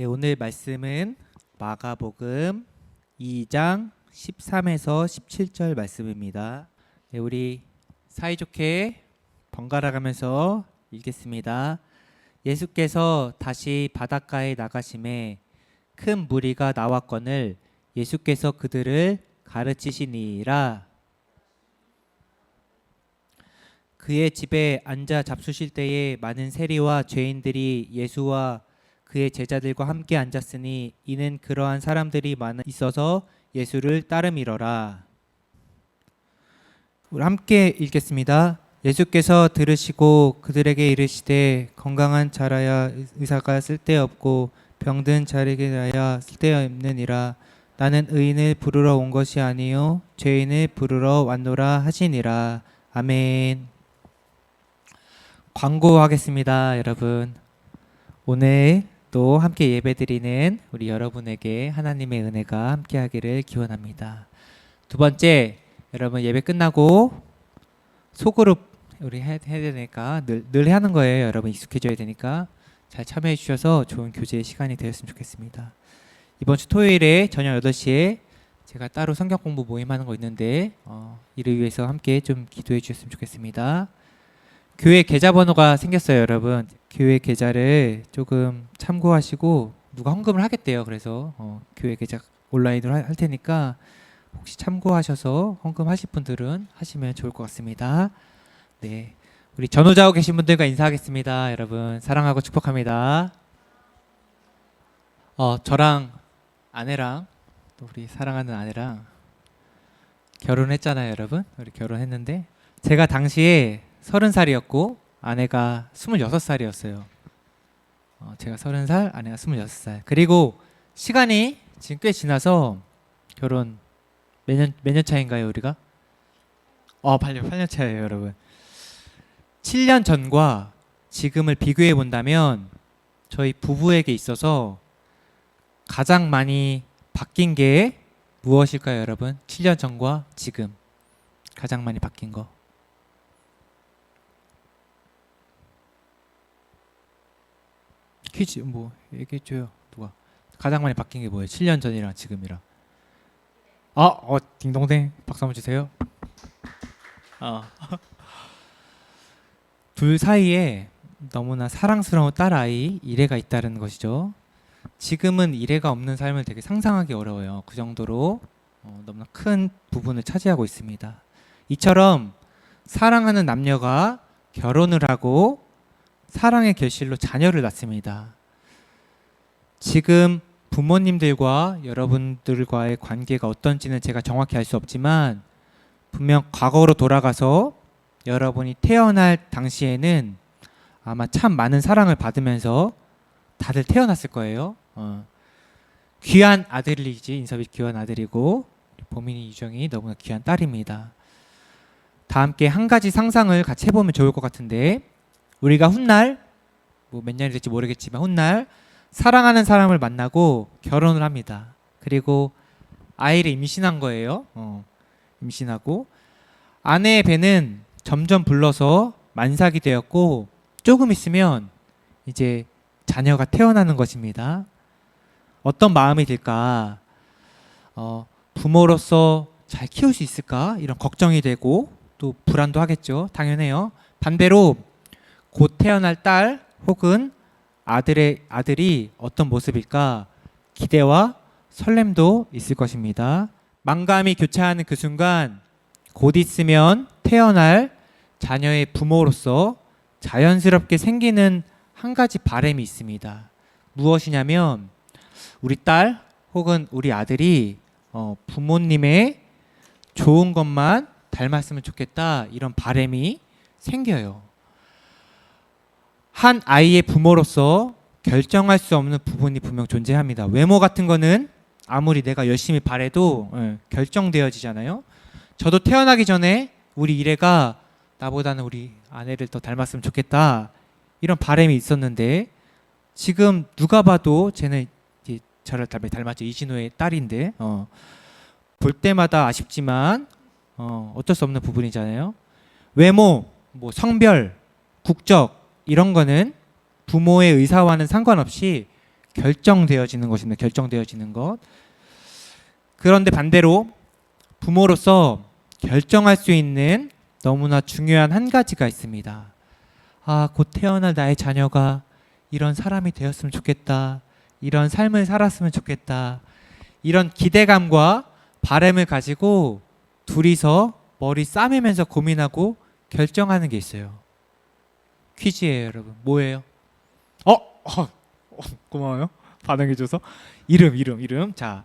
네, 오늘 말씀은 마가복음 2장 13에서 17절 말씀입니다. 네, 우리 사이좋게 번갈아 가면서 읽겠습니다. 예수께서 다시 바닷가에 나가심에 큰 무리가 나왔거늘 예수께서 그들을 가르치시니라. 그의 집에 앉아 잡수실 때에 많은 세리와 죄인들이 예수와 그의 제자들과 함께 앉았으니 이는 그러한 사람들이 많아 있어서 예수를 따름이러라. 우리 함께 읽겠습니다. 예수께서 들으시고 그들에게 이르시되 건강한 자라야 의사가 쓸데없고 병든 자에게라야 쓸데없느니라. 나는 의인을 부르러 온 것이 아니요 죄인을 부르러 왔노라 하시니라. 아멘. 광고하겠습니다. 여러분, 오늘 또 함께 예배드리는 우리 여러분에게 하나님의 은혜가 함께하기를 기원합니다. 두 번째, 여러분 예배 끝나고 소그룹 우리 해야 되니까 늘 하는 거예요. 여러분 익숙해져야 되니까 잘 참여해 주셔서 좋은 교제의 시간이 되었으면 좋겠습니다. 이번 주 토요일에 저녁 8시에 제가 따로 성경 공부 모임하는 거 있는데 이를 위해서 함께 좀 기도해 주셨으면 좋겠습니다. 교회 계좌번호가 생겼어요. 여러분 교회 계좌를 조금 참고하시고 누가 헌금을 하겠대요. 그래서 교회 계좌 온라인으로 할 테니까 혹시 참고하셔서 헌금하실 분들은 하시면 좋을 것 같습니다. 네, 우리 전후좌우 계신 분들과 인사하겠습니다. 여러분 사랑하고 축복합니다. 저랑 아내랑 또 우리 사랑하는 아내랑 결혼했잖아요. 여러분 우리 결혼했는데 제가 당시에 30살이었고 아내가 26살이었어요. 제가 30살, 아내가 26살. 그리고 시간이 지금 꽤 지나서 결혼 몇 년 차인가요, 우리가? 8년 차예요, 여러분. 7년 전과 지금을 비교해 본다면 저희 부부에게 있어서 가장 많이 바뀐 게 무엇일까요, 여러분? 7년 전과 지금 가장 많이 바뀐 거. 퀴즈 뭐 얘기해줘요. 누가 가장 많이 바뀐 게 뭐예요? 7년 전이랑 지금이랑. 딩동댕 박수 한번 주세요. 둘 사이에 너무나 사랑스러운 딸아이 이래가 있다는 것이죠. 지금은 이래가 없는 삶을 되게 상상하기 어려워요. 그 정도로 너무나 큰 부분을 차지하고 있습니다. 이처럼 사랑하는 남녀가 결혼을 하고 사랑의 결실로 자녀를 낳습니다. 지금 부모님들과 여러분들과의 관계가 어떤지는 제가 정확히 알 수 없지만 분명 과거로 돌아가서 여러분이 태어날 당시에는 아마 참 많은 사랑을 받으면서 다들 태어났을 거예요. 귀한 아들이지, 인섭이 귀한 아들이고 보민이 유정이 너무나 귀한 딸입니다. 다 함께 한 가지 상상을 같이 해보면 좋을 것 같은데, 우리가 훗날 뭐 몇 년이 될지 모르겠지만 훗날 사랑하는 사람을 만나고 결혼을 합니다. 그리고 아이를 임신한 거예요. 임신하고 아내의 배는 점점 불러서 만삭이 되었고 조금 있으면 이제 자녀가 태어나는 것입니다. 어떤 마음이 들까? 부모로서 잘 키울 수 있을까? 이런 걱정이 되고 또 불안도 하겠죠. 당연해요. 반대로 곧 태어날 딸 혹은 아들이 어떤 모습일까 기대와 설렘도 있을 것입니다. 만감이 교차하는 그 순간 곧 있으면 태어날 자녀의 부모로서 자연스럽게 생기는 한 가지 바람이 있습니다. 무엇이냐면 우리 딸 혹은 우리 아들이 부모님의 좋은 것만 닮았으면 좋겠다, 이런 바람이 생겨요. 한 아이의 부모로서 결정할 수 없는 부분이 분명 존재합니다. 외모 같은 거는 아무리 내가 열심히 바래도 결정되어지잖아요. 저도 태어나기 전에 우리 이래가 나보다는 우리 아내를 더 닮았으면 좋겠다, 이런 바람이 있었는데 지금 누가 봐도 쟤는 저를 닮았죠. 이진호의 딸인데 볼 때마다 아쉽지만 어쩔 수 없는 부분이잖아요. 외모, 뭐 성별, 국적 이런 거는 부모의 의사와는 상관없이 결정되어지는 것입니다. 결정되어지는 것. 그런데 반대로 부모로서 결정할 수 있는 너무나 중요한 한 가지가 있습니다. 아, 곧 태어날 나의 자녀가 이런 사람이 되었으면 좋겠다. 이런 삶을 살았으면 좋겠다. 이런 기대감과 바람을 가지고 둘이서 머리 싸매면서 고민하고 결정하는 게 있어요. 퀴즈예요, 여러분. 뭐예요? 고마워요. 반응해줘서. 이름. 자,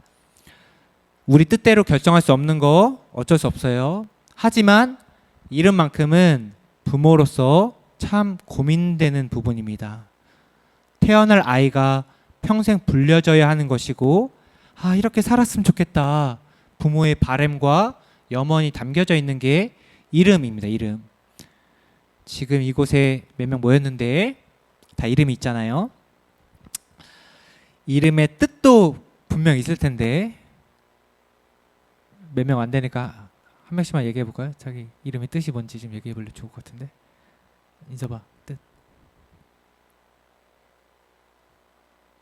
우리 뜻대로 결정할 수 없는 거 어쩔 수 없어요. 하지만 이름만큼은 부모로서 참 고민되는 부분입니다. 태어날 아이가 평생 불려져야 하는 것이고, 아, 이렇게 살았으면 좋겠다. 부모의 바람과 염원이 담겨져 있는 게 이름입니다. 이름. 지금 이곳에 몇 명 모였는데 다 이름이 있잖아요. 이름의 뜻도 분명 있을 텐데 몇 명 안 되니까 한 명씩만 얘기해 볼까요? 자기 이름의 뜻이 뭔지 좀 얘기해 볼래 좋을 것 같은데. 인서봐. 뜻.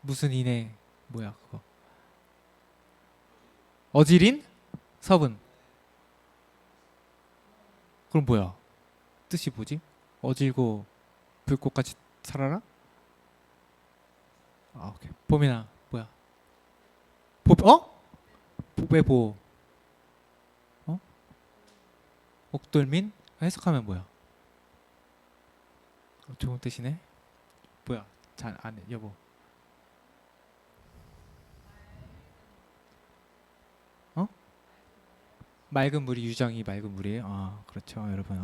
무슨 이네 뭐야 그거. 어지린? 서분. 그럼 뭐야? 뜻이 뭐지? 어질고 불꽃같이 살아라? 아, 오케이. 봄이나 뭐야? 왜 보? 옥돌민? 해석하면 뭐야? 좋은 뜻이네. 뭐야? 잘 안 해, 여보. 맑은 물이 유정이 맑은 물이에요. 아, 그렇죠, 여러분.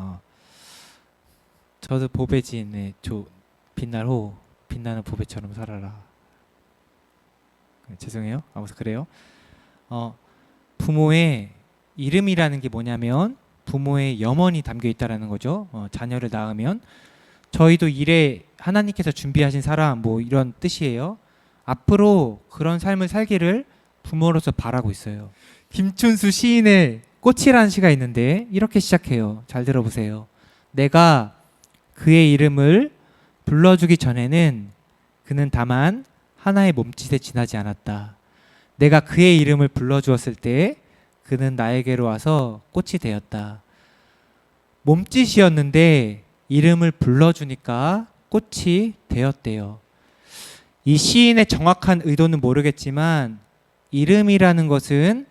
저도 보배 지인의 빛날 호 빛나는 보배처럼 살아라. 죄송해요. 아무튼 그래요. 부모의 이름이라는 게 뭐냐면 부모의 염원이 담겨 있다라는 거죠. 자녀를 낳으면 저희도 이래 하나님께서 준비하신 사람 뭐 이런 뜻이에요. 앞으로 그런 삶을 살기를 부모로서 바라고 있어요. 김춘수 시인의 꽃이라는 시가 있는데 이렇게 시작해요. 잘 들어보세요. 내가 그의 이름을 불러주기 전에는 그는 다만 하나의 몸짓에 지나지 않았다. 내가 그의 이름을 불러주었을 때 그는 나에게로 와서 꽃이 되었다. 몸짓이었는데 이름을 불러주니까 꽃이 되었대요. 이 시인의 정확한 의도는 모르겠지만 이름이라는 것은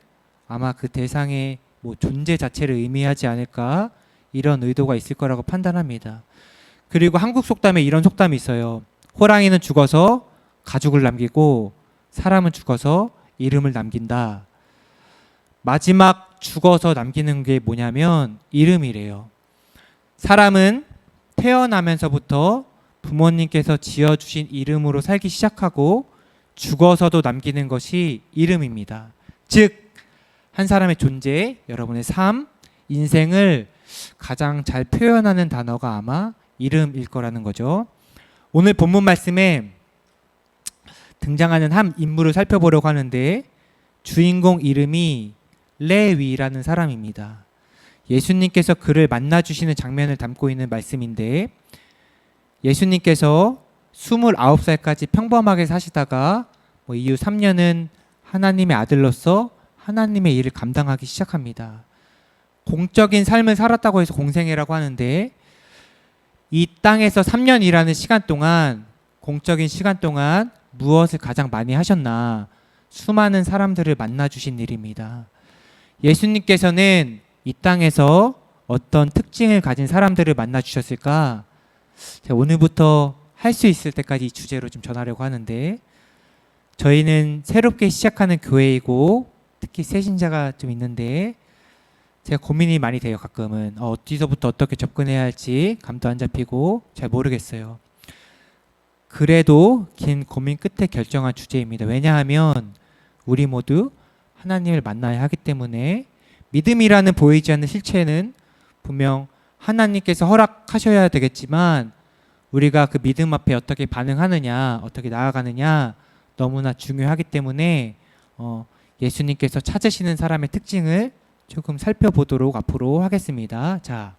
아마 그 대상의 존재 자체를 의미하지 않을까 이런 의도가 있을 거라고 판단합니다. 그리고 한국 속담에 이런 속담이 있어요. 호랑이는 죽어서 가죽을 남기고 사람은 죽어서 이름을 남긴다. 마지막 죽어서 남기는 게 뭐냐면 이름이래요. 사람은 태어나면서부터 부모님께서 지어주신 이름으로 살기 시작하고 죽어서도 남기는 것이 이름입니다. 즉 한 사람의 존재, 여러분의 삶, 인생을 가장 잘 표현하는 단어가 아마 이름일 거라는 거죠. 오늘 본문 말씀에 등장하는 한 인물을 살펴보려고 하는데 주인공 이름이 레위라는 사람입니다. 예수님께서 그를 만나주시는 장면을 담고 있는 말씀인데 예수님께서 29살까지 평범하게 사시다가 이후 3년은 하나님의 아들로서 하나님의 일을 감당하기 시작합니다. 공적인 삶을 살았다고 해서 공생애라고 하는데 이 땅에서 3년이라는 시간 동안 공적인 시간 동안 무엇을 가장 많이 하셨나? 수많은 사람들을 만나주신 일입니다. 예수님께서는 이 땅에서 어떤 특징을 가진 사람들을 만나주셨을까? 제가 오늘부터 할 수 있을 때까지 이 주제로 좀 전하려고 하는데 저희는 새롭게 시작하는 교회이고 특히 새신자가 좀 있는데 제가 고민이 많이 돼요. 가끔은 어디서부터 어떻게 접근해야 할지 감도 안 잡히고 잘 모르겠어요. 그래도 긴 고민 끝에 결정한 주제입니다. 왜냐하면 우리 모두 하나님을 만나야 하기 때문에 믿음이라는 보이지 않는 실체는 분명 하나님께서 허락하셔야 되겠지만 우리가 그 믿음 앞에 어떻게 반응하느냐 어떻게 나아가느냐 너무나 중요하기 때문에 예수님께서 찾으시는 사람의 특징을 조금 살펴보도록 앞으로 하겠습니다. 자,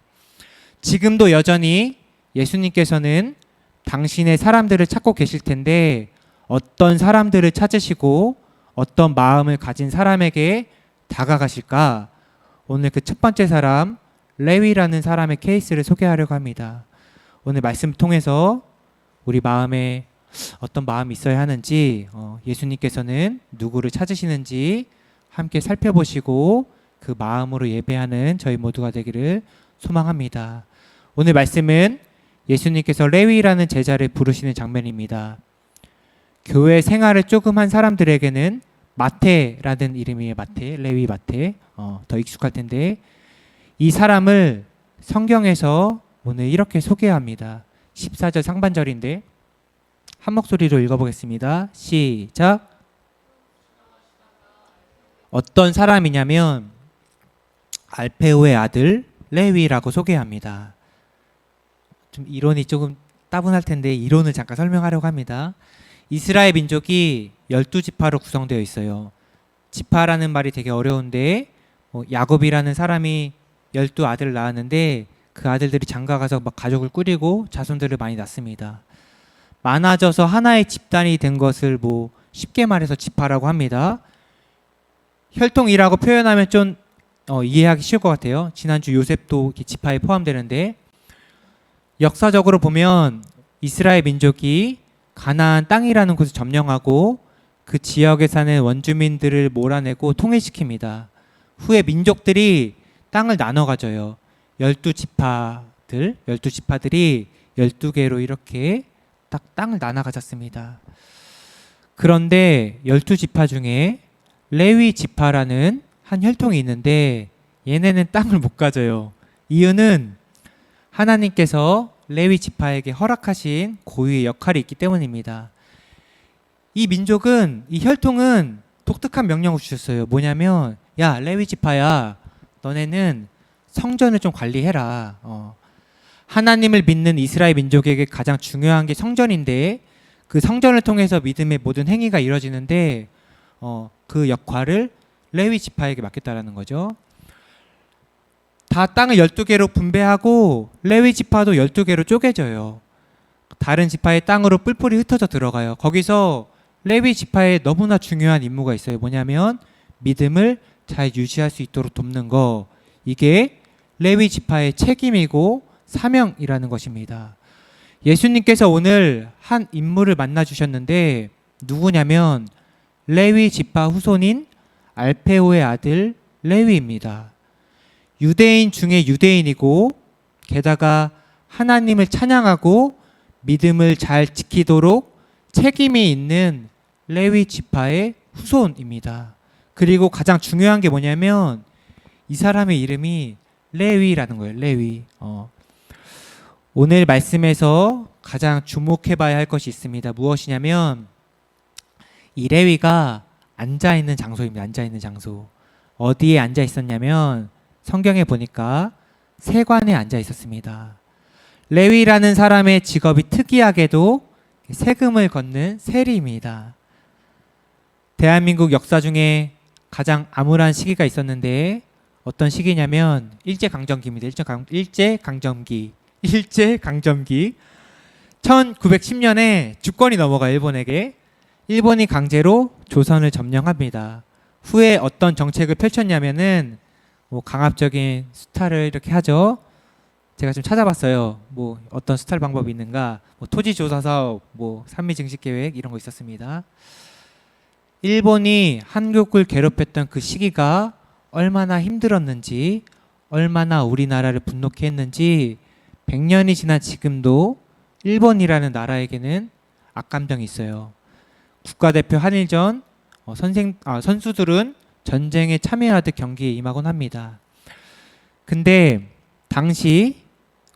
지금도 여전히 예수님께서는 당신의 사람들을 찾고 계실 텐데 어떤 사람들을 찾으시고 어떤 마음을 가진 사람에게 다가가실까? 오늘 그 첫 번째 사람 레위라는 사람의 케이스를 소개하려고 합니다. 오늘 말씀 통해서 우리 마음에 어떤 마음이 있어야 하는지, 예수님께서는 누구를 찾으시는지 함께 살펴보시고 그 마음으로 예배하는 저희 모두가 되기를 소망합니다. 오늘 말씀은 예수님께서 레위라는 제자를 부르시는 장면입니다. 교회 생활을 조금 한 사람들에게는 마태라는 이름이에요. 마태, 레위 마태. 더 익숙할 텐데 이 사람을 성경에서 오늘 이렇게 소개합니다. 14절 상반절인데 한 목소리로 읽어보겠습니다. 시작. 어떤 사람이냐면 알페오의 아들 레위라고 소개합니다. 좀 이론이 조금 따분할 텐데 이론을 잠깐 설명하려고 합니다. 이스라엘 민족이 12지파로 구성되어 있어요. 지파라는 말이 되게 어려운데 야곱이라는 사람이 12아들을 낳았는데 그 아들들이 장가가서 막 가족을 꾸리고 자손들을 많이 낳습니다. 많아져서 하나의 집단이 된 것을 쉽게 말해서 지파라고 합니다. 혈통이라고 표현하면 좀 이해하기 쉬울 것 같아요. 지난주 요셉도 지파에 포함되는데 역사적으로 보면 이스라엘 민족이 가나안 땅이라는 곳을 점령하고 그 지역에 사는 원주민들을 몰아내고 통일시킵니다. 후에 민족들이 땅을 나눠 가져요. 12지파들이 12개로 이렇게 딱 땅을 나눠 가졌습니다. 그런데 12지파 중에 레위 지파라는 한 혈통이 있는데 얘네는 땅을 못 가져요. 이유는 하나님께서 레위 지파에게 허락하신 고유의 역할이 있기 때문입니다. 이 민족은, 이 혈통은 독특한 명령을 주셨어요. 뭐냐면 야 레위 지파야, 너네는 성전을 좀 관리해라. 하나님을 믿는 이스라엘 민족에게 가장 중요한 게 성전인데 그 성전을 통해서 믿음의 모든 행위가 이루어지는데 그 역할을 레위 지파에게 맡겼다라는 거죠. 다 땅을 12개로 분배하고 레위 지파도 12개로 쪼개져요. 다른 지파의 땅으로 뿔뿔이 흩어져 들어가요. 거기서 레위 지파에 너무나 중요한 임무가 있어요. 뭐냐면 믿음을 잘 유지할 수 있도록 돕는 거. 이게 레위 지파의 책임이고 사명이라는 것입니다. 예수님께서 오늘 한 인물을 만나 주셨는데 누구냐면 레위 지파 후손인 알페오의 아들 레위입니다. 유대인 중에 유대인이고 게다가 하나님을 찬양하고 믿음을 잘 지키도록 책임이 있는 레위 지파의 후손입니다. 그리고 가장 중요한 게 뭐냐면 이 사람의 이름이 레위라는 거예요. 레위. 오늘 말씀에서 가장 주목해봐야 할 것이 있습니다. 무엇이냐면 이 레위가 앉아있는 장소입니다. 앉아있는 장소. 어디에 앉아 있었냐면 성경에 보니까 세관에 앉아 있었습니다. 레위라는 사람의 직업이 특이하게도 세금을 걷는 세리입니다. 대한민국 역사 중에 가장 암울한 시기가 있었는데 어떤 시기냐면 일제강점기입니다. 일제강점기. 1910년에 주권이 넘어가 일본에게. 일본이 강제로 조선을 점령합니다. 후에 어떤 정책을 펼쳤냐면은 강압적인 수탈을 이렇게 하죠. 제가 좀 찾아봤어요. 어떤 수탈 방법이 있는가. 토지 조사 사업, 산미 증식 계획 이런 거 있었습니다. 일본이 한국을 괴롭혔던 그 시기가 얼마나 힘들었는지, 얼마나 우리나라를 분노케 했는지 100년이 지난 지금도 일본이라는 나라에게는 악감정이 있어요. 국가대표 한일전 선수들은 전쟁에 참여하듯 경기에 임하곤 합니다. 근데 당시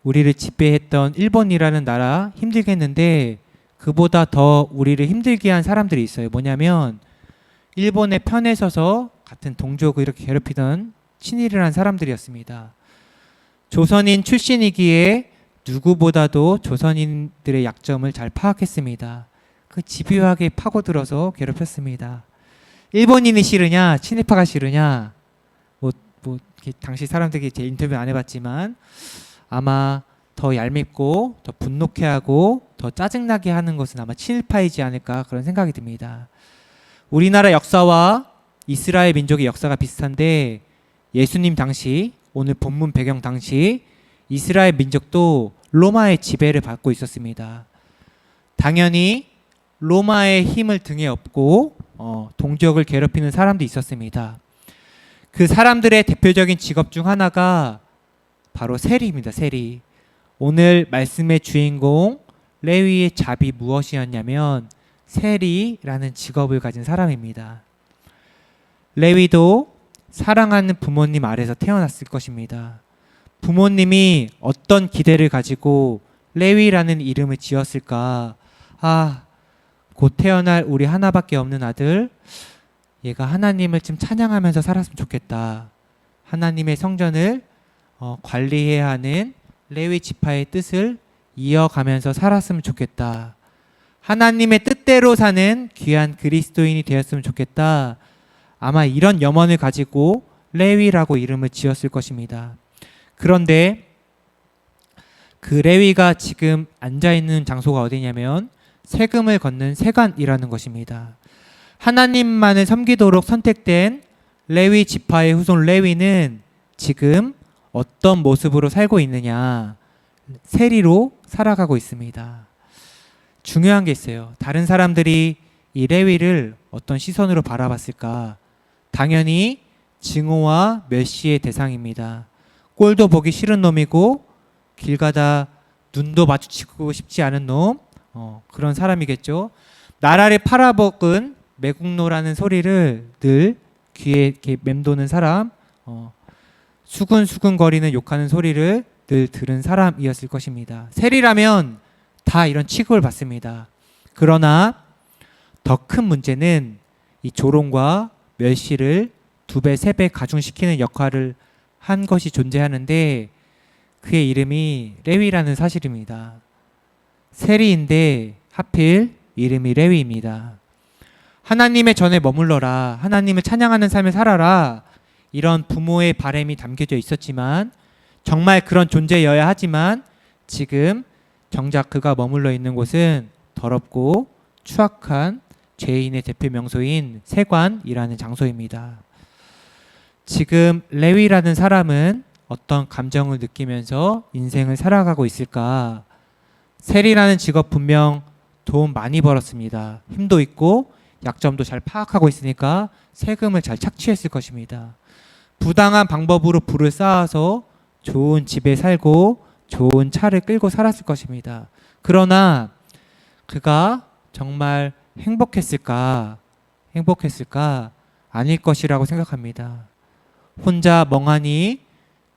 우리를 지배했던 일본이라는 나라 힘들게 했는데 그보다 더 우리를 힘들게 한 사람들이 있어요. 뭐냐면 일본의 편에 서서 같은 동족을 이렇게 괴롭히던 친일을 한 사람들이었습니다. 조선인 출신이기에 누구보다도 조선인들의 약점을 잘 파악했습니다. 그 집요하게 파고들어서 괴롭혔습니다. 일본인이 싫으냐, 친일파가 싫으냐, 당시 사람들이 제 인터뷰 안 해봤지만 아마 더 얄밉고 더 분노케 하고 더 짜증나게 하는 것은 아마 친일파이지 않을까 그런 생각이 듭니다. 우리나라 역사와 이스라엘 민족의 역사가 비슷한데 예수님 당시 오늘 본문 배경 당시 이스라엘 민족도 로마의 지배를 받고 있었습니다. 당연히 로마의 힘을 등에 업고 동족을 괴롭히는 사람도 있었습니다. 그 사람들의 대표적인 직업 중 하나가 바로 세리입니다. 세리. 오늘 말씀의 주인공 레위의 잡이 무엇이었냐면 세리라는 직업을 가진 사람입니다. 레위도 사랑하는 부모님 아래서 태어났을 것입니다. 부모님이 어떤 기대를 가지고 레위라는 이름을 지었을까? 곧 태어날 우리 하나밖에 없는 아들, 얘가 하나님을 좀 찬양하면서 살았으면 좋겠다. 하나님의 성전을 관리해야 하는 레위 지파의 뜻을 이어가면서 살았으면 좋겠다. 하나님의 뜻대로 사는 귀한 그리스도인이 되었으면 좋겠다. 아마 이런 염원을 가지고 레위라고 이름을 지었을 것입니다. 그런데 그 레위가 지금 앉아있는 장소가 어디냐면 세금을 걷는 세관이라는 것입니다. 하나님만을 섬기도록 선택된 레위 지파의 후손 레위는 지금 어떤 모습으로 살고 있느냐? 세리로 살아가고 있습니다. 중요한 게 있어요. 다른 사람들이 이 레위를 어떤 시선으로 바라봤을까? 당연히 증오와 멸시의 대상입니다. 꼴도 보기 싫은 놈이고 길 가다 눈도 마주치고 싶지 않은 놈, 그런 사람이겠죠. 나라를 팔아먹은 매국노라는 소리를 늘 귀에 이렇게 맴도는 사람, 수근수근거리는 욕하는 소리를 늘 들은 사람이었을 것입니다. 세리라면 다 이런 취급을 받습니다. 그러나 더 큰 문제는 이 조롱과 멸시를 2배, 3배 가중시키는 역할을 한 것이 존재하는데 그의 이름이 레위라는 사실입니다. 세리인데 하필 이름이 레위입니다. 하나님의 전에 머물러라. 하나님을 찬양하는 삶을 살아라. 이런 부모의 바람이 담겨져 있었지만 정말 그런 존재여야 하지만 지금 정작 그가 머물러 있는 곳은 더럽고 추악한 죄인의 대표 명소인 세관이라는 장소입니다. 지금 레위라는 사람은 어떤 감정을 느끼면서 인생을 살아가고 있을까? 세리라는 직업 분명 돈 많이 벌었습니다. 힘도 있고 약점도 잘 파악하고 있으니까 세금을 잘 착취했을 것입니다. 부당한 방법으로 부를 쌓아서 좋은 집에 살고 좋은 차를 끌고 살았을 것입니다. 그러나 그가 정말 행복했을까? 아닐 것이라고 생각합니다. 혼자 멍하니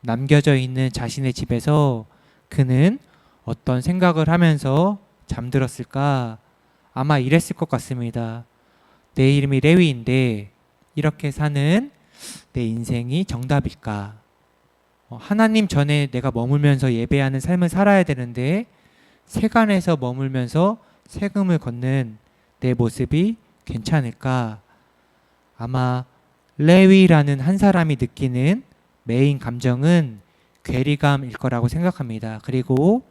남겨져 있는 자신의 집에서 그는 어떤 생각을 하면서 잠들었을까? 아마 이랬을 것 같습니다. 내 이름이 레위인데 이렇게 사는 내 인생이 정답일까? 하나님 전에 내가 머물면서 예배하는 삶을 살아야 되는데 세간에서 머물면서 세금을 걷는 내 모습이 괜찮을까? 아마 레위라는 한 사람이 느끼는 메인 감정은 괴리감일 거라고 생각합니다. 그리고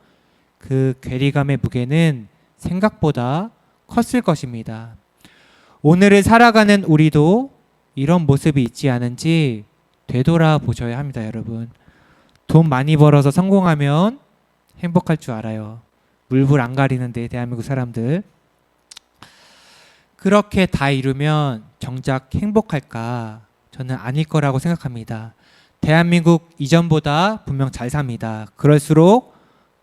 그 괴리감의 무게는 생각보다 컸을 것입니다. 오늘을 살아가는 우리도 이런 모습이 있지 않은지 되돌아보셔야 합니다, 여러분. 돈 많이 벌어서 성공하면 행복할 줄 알아요. 물불 안 가리는데 대한민국 사람들. 그렇게 다 이루면 정작 행복할까? 저는 아닐 거라고 생각합니다. 대한민국 이전보다 분명 잘 삽니다. 그럴수록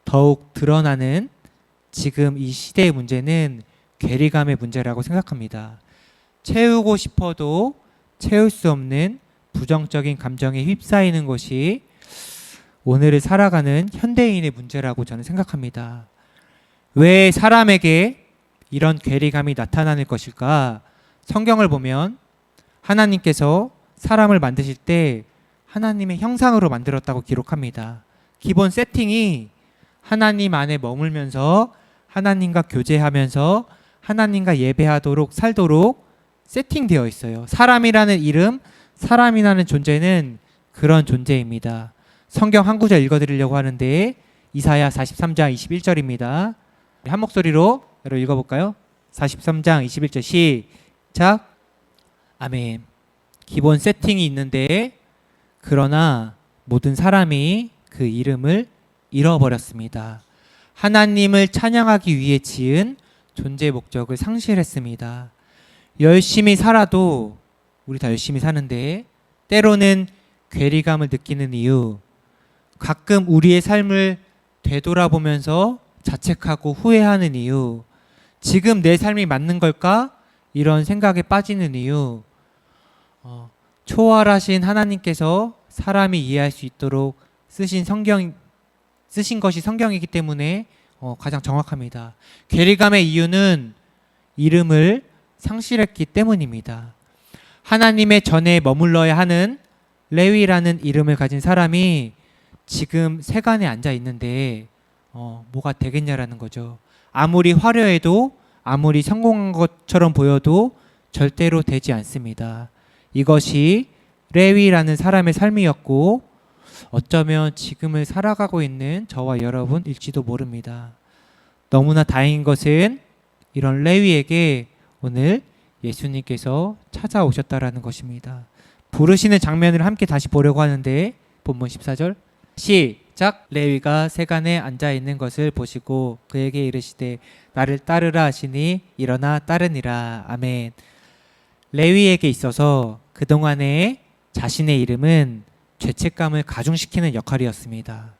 더욱 드러나는 지금 이 시대의 문제는 괴리감의 문제라고 생각합니다. 채우고 싶어도 채울 수 없는 부정적인 감정에 휩싸이는 것이 오늘을 살아가는 현대인의 문제라고 저는 생각합니다. 왜 사람에게 이런 괴리감이 나타나는 것일까? 성경을 보면 하나님께서 사람을 만드실 때 하나님의 형상으로 만들었다고 기록합니다. 기본 세팅이 하나님 안에 머물면서 하나님과 교제하면서 하나님과 예배하도록 살도록 세팅되어 있어요. 사람이라는 이름, 사람이라는 존재는 그런 존재입니다. 성경 한 구절 읽어드리려고 하는데 이사야 43장 21절입니다. 한 목소리로 여러분 읽어볼까요? 43장 21절 시작. 아멘. 기본 세팅이 있는데 그러나 모든 사람이 그 이름을 잃어버렸습니다. 하나님을 찬양하기 위해 지은 존재 목적을 상실했습니다. 열심히 살아도 우리 다 열심히 사는데 때로는 괴리감을 느끼는 이유, 가끔 우리의 삶을 되돌아보면서 자책하고 후회하는 이유, 지금 내 삶이 맞는 걸까? 이런 생각에 빠지는 이유, 초월하신 하나님께서 사람이 이해할 수 있도록 쓰신 것이 성경이기 때문에 가장 정확합니다. 괴리감의 이유는 이름을 상실했기 때문입니다. 하나님의 전에 머물러야 하는 레위라는 이름을 가진 사람이 지금 세간에 앉아 있는데 뭐가 되겠냐라는 거죠. 아무리 화려해도 아무리 성공한 것처럼 보여도 절대로 되지 않습니다. 이것이 레위라는 사람의 삶이었고 어쩌면 지금을 살아가고 있는 저와 여러분일지도 모릅니다. 너무나 다행인 것은 이런 레위에게 오늘 예수님께서 찾아오셨다라는 것입니다. 부르시는 장면을 함께 다시 보려고 하는데 본문 14절 시작. 레위가 세간에 앉아 있는 것을 보시고 그에게 이르시되 나를 따르라 하시니 일어나 따르니라. 아멘. 레위에게 있어서 그동안에 자신의 이름은 죄책감을 가중시키는 역할이었습니다.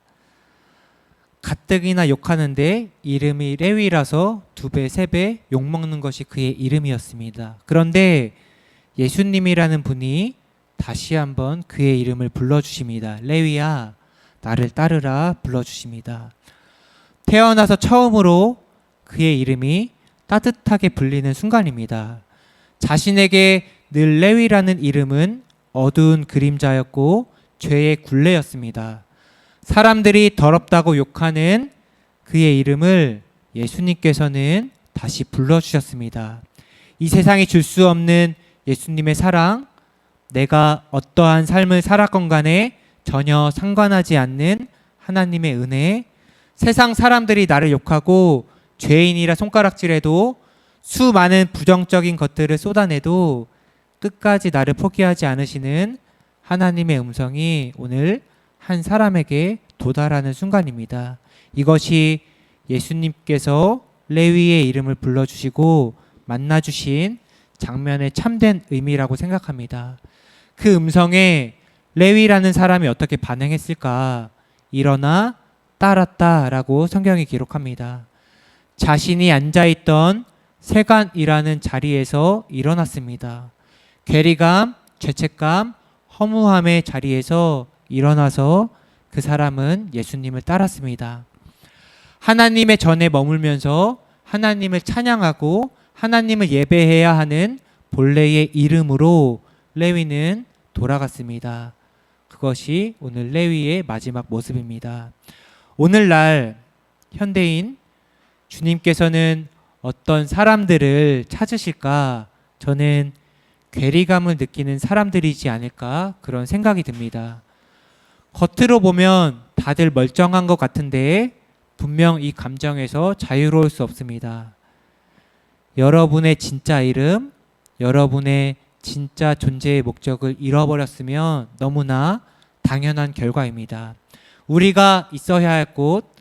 가뜩이나 욕하는데 이름이 레위라서 2배, 3배 욕먹는 것이 그의 이름이었습니다. 그런데 예수님이라는 분이 다시 한번 그의 이름을 불러주십니다. 레위야, 나를 따르라 불러주십니다. 태어나서 처음으로 그의 이름이 따뜻하게 불리는 순간입니다. 자신에게 늘 레위라는 이름은 어두운 그림자였고 죄의 굴레였습니다. 사람들이 더럽다고 욕하는 그의 이름을 예수님께서는 다시 불러주셨습니다. 이 세상이 줄 수 없는 예수님의 사랑, 내가 어떠한 삶을 살았건 간에 전혀 상관하지 않는 하나님의 은혜, 세상 사람들이 나를 욕하고 죄인이라 손가락질해도 수많은 부정적인 것들을 쏟아내도 끝까지 나를 포기하지 않으시는 하나님의 음성이 오늘 한 사람에게 도달하는 순간입니다. 이것이 예수님께서 레위의 이름을 불러주시고 만나주신 장면의 참된 의미라고 생각합니다. 그 음성에 레위라는 사람이 어떻게 반응했을까? 일어나 따랐다라고 성경이 기록합니다. 자신이 앉아있던 세간이라는 자리에서 일어났습니다. 괴리감, 죄책감, 허무함의 자리에서 일어나서 그 사람은 예수님을 따랐습니다. 하나님의 전에 머물면서 하나님을 찬양하고 하나님을 예배해야 하는 본래의 이름으로 레위는 돌아갔습니다. 그것이 오늘 레위의 마지막 모습입니다. 오늘날 현대인 주님께서는 어떤 사람들을 찾으실까? 저는 괴리감을 느끼는 사람들이지 않을까 그런 생각이 듭니다. 겉으로 보면 다들 멀쩡한 것 같은데 분명 이 감정에서 자유로울 수 없습니다. 여러분의 진짜 이름, 여러분의 진짜 존재의 목적을 잃어버렸으면 너무나 당연한 결과입니다. 우리가 있어야 할 곳,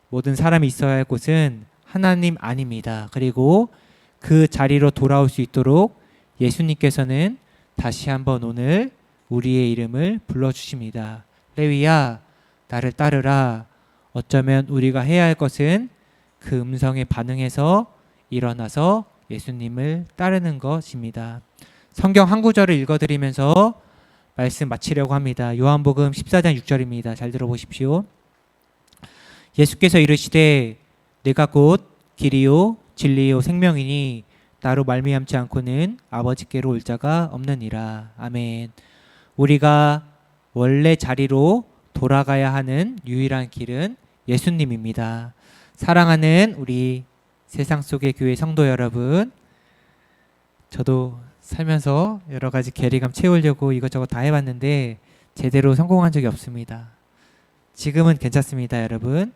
모든 사람이 있어야 할 곳은 하나님 아닙니다. 그리고 그 자리로 돌아올 수 있도록 예수님께서는 다시 한번 오늘 우리의 이름을 불러주십니다. 레위야, 나를 따르라. 어쩌면 우리가 해야 할 것은 그 음성에 반응해서 일어나서 예수님을 따르는 것입니다. 성경 한 구절을 읽어드리면서 말씀 마치려고 합니다. 요한복음 14장 6절입니다. 잘 들어보십시오. 예수께서 이르시되 내가 곧 길이요 진리요 생명이니 나로 말미암지 않고는 아버지께로 올 자가 없느니라. 아멘. 우리가 원래 자리로 돌아가야 하는 유일한 길은 예수님입니다. 사랑하는 우리 세상 속의 교회 성도 여러분, 저도 살면서 여러 가지 괴리감 채우려고 이것저것 다 해봤는데 제대로 성공한 적이 없습니다. 지금은 괜찮습니다, 여러분.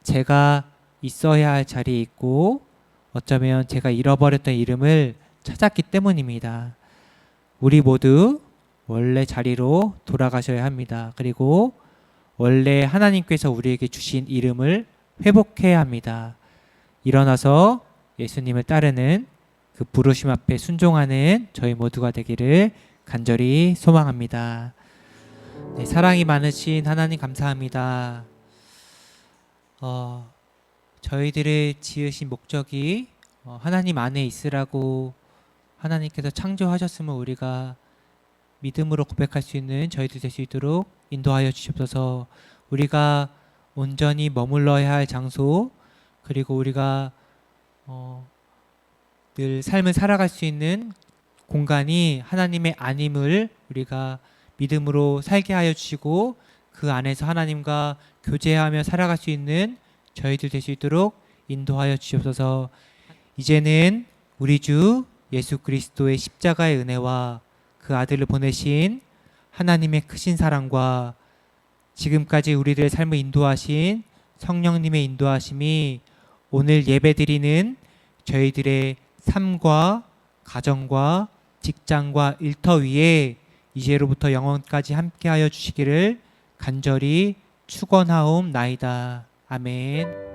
제가 있어야 할 자리에 있고 어쩌면 제가 잃어버렸던 이름을 찾았기 때문입니다. 우리 모두 원래 자리로 돌아가셔야 합니다. 그리고 원래 하나님께서 우리에게 주신 이름을 회복해야 합니다. 일어나서 예수님을 따르는 그 부르심 앞에 순종하는 저희 모두가 되기를 간절히 소망합니다. 네, 사랑이 많으신 하나님 감사합니다. 저희들을 지으신 목적이 하나님 안에 있으라고 하나님께서 창조하셨음을 우리가 믿음으로 고백할 수 있는 저희들 될 수 있도록 인도하여 주시옵소서. 우리가 온전히 머물러야 할 장소, 그리고 우리가 늘 삶을 살아갈 수 있는 공간이 하나님의 안임을 우리가 믿음으로 살게 하여 주시고 그 안에서 하나님과 교제하며 살아갈 수 있는 저희들 될 수 있도록 인도하여 주시옵소서. 이제는 우리 주 예수 그리스도의 십자가의 은혜와 그 아들을 보내신 하나님의 크신 사랑과 지금까지 우리들의 삶을 인도하신 성령님의 인도하심이 오늘 예배드리는 저희들의 삶과 가정과 직장과 일터 위에 이제로부터 영원까지 함께하여 주시기를 간절히 축원하옵나이다. 아멘.